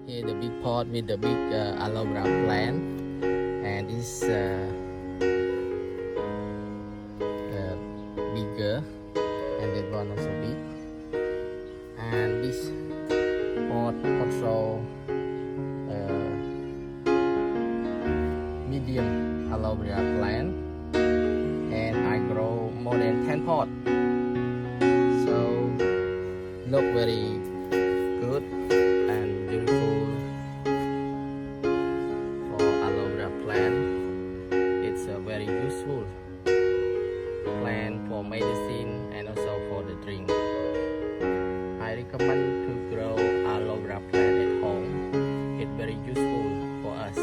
Here the big pot with the big aloe vera plant, and this bigger, and that one also big, and this pot also medium aloe vera plant, and I grow more than 10 pot, so look very good and beautiful for aloe vera plant. It's a very useful plant for medicine and also for the drink. I recommend to grow aloe vera plant at home. It's very useful for us.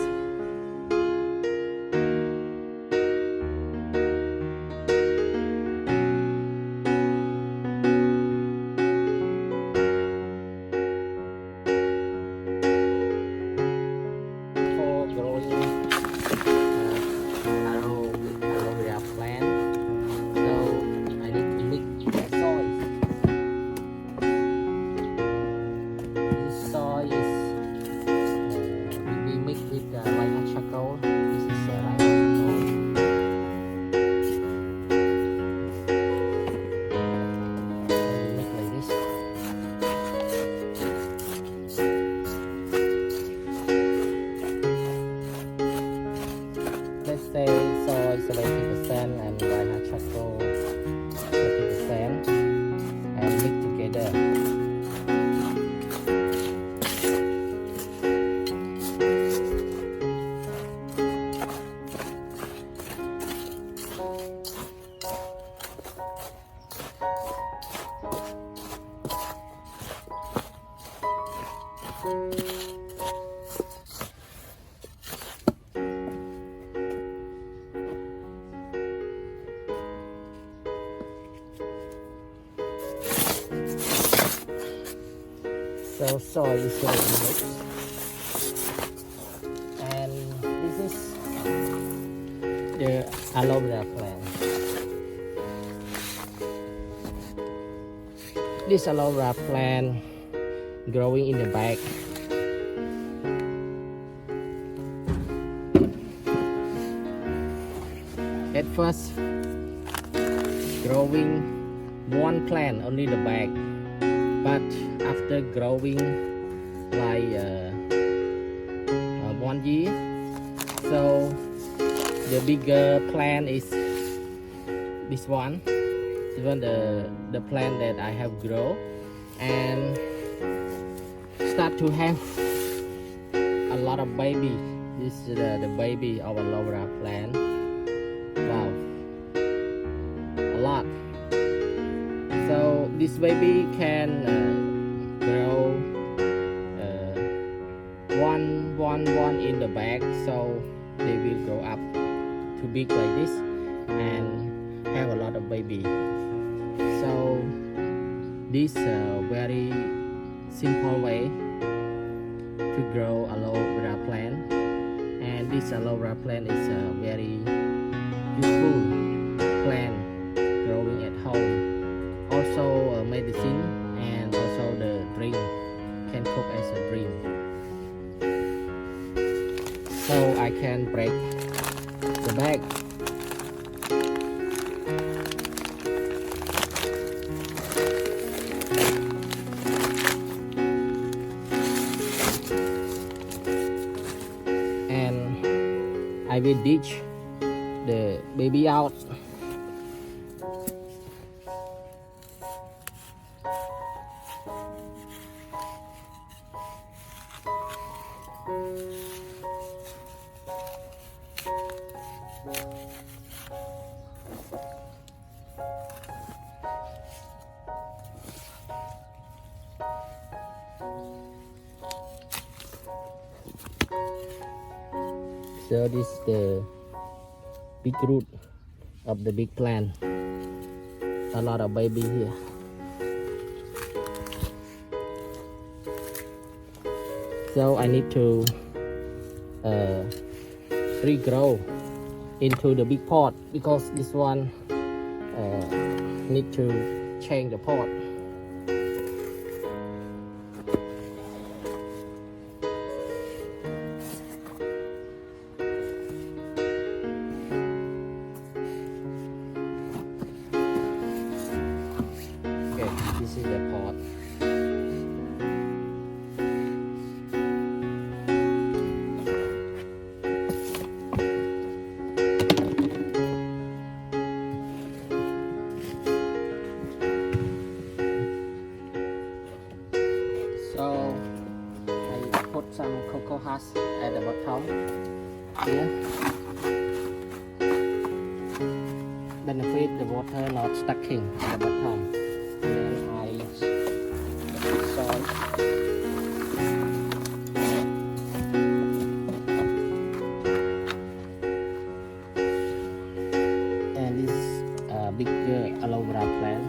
For growing aloe vera plant, so I need to mix the soil. This soil is will be mixed with white charcoal. This is white charcoal. Mix like this. Let's say soil 70% and white charcoal 30%, and mix together. So soil is ready mixed, and this is the aloe vera plant. This aloe vera plant growing in the bag. At first, growing one plant, only the bag, but after growing like 1 year, so the bigger plant is this one, even the plant that I have grown, and start to have a lot of baby. This is the baby of aloe vera plant. Wow, a lot. So this baby can grow one in the bag, so they will grow up to big like this and have a lot of baby. So this very simple way to grow aloe vera plant, and this aloe vera plant is a very useful plant growing at home. Also medicine, and also the drink, can cook as a drink. So I can break the bag. And I will ditch the baby out. So this is the big root of the big plant. A lot of baby here. So I need to regrow into the big pot, because this one need to change the pot. some cocoa husk at the bottom here. Benefit the water not stacking at the bottom. Then I soil. And this big aloe vera plant.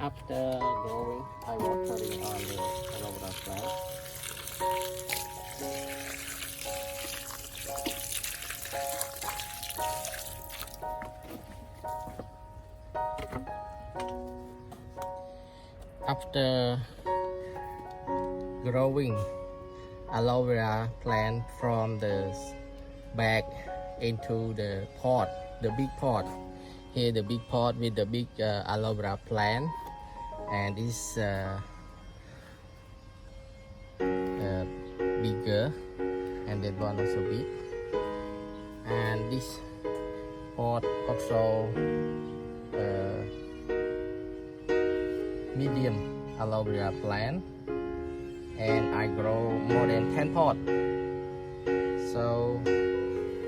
After growing, I watering on the aloe vera plant. After growing aloe vera plant from the bag into the pot, the big pot. Here the big pot with the big aloe vera plant, and this bigger, and that one also big, and this pot also medium aloe vera plant, and I grow more than 10 pots, so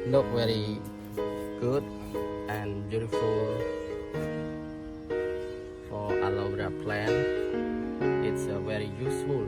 look very good and beautiful for aloe vera plant. It's very useful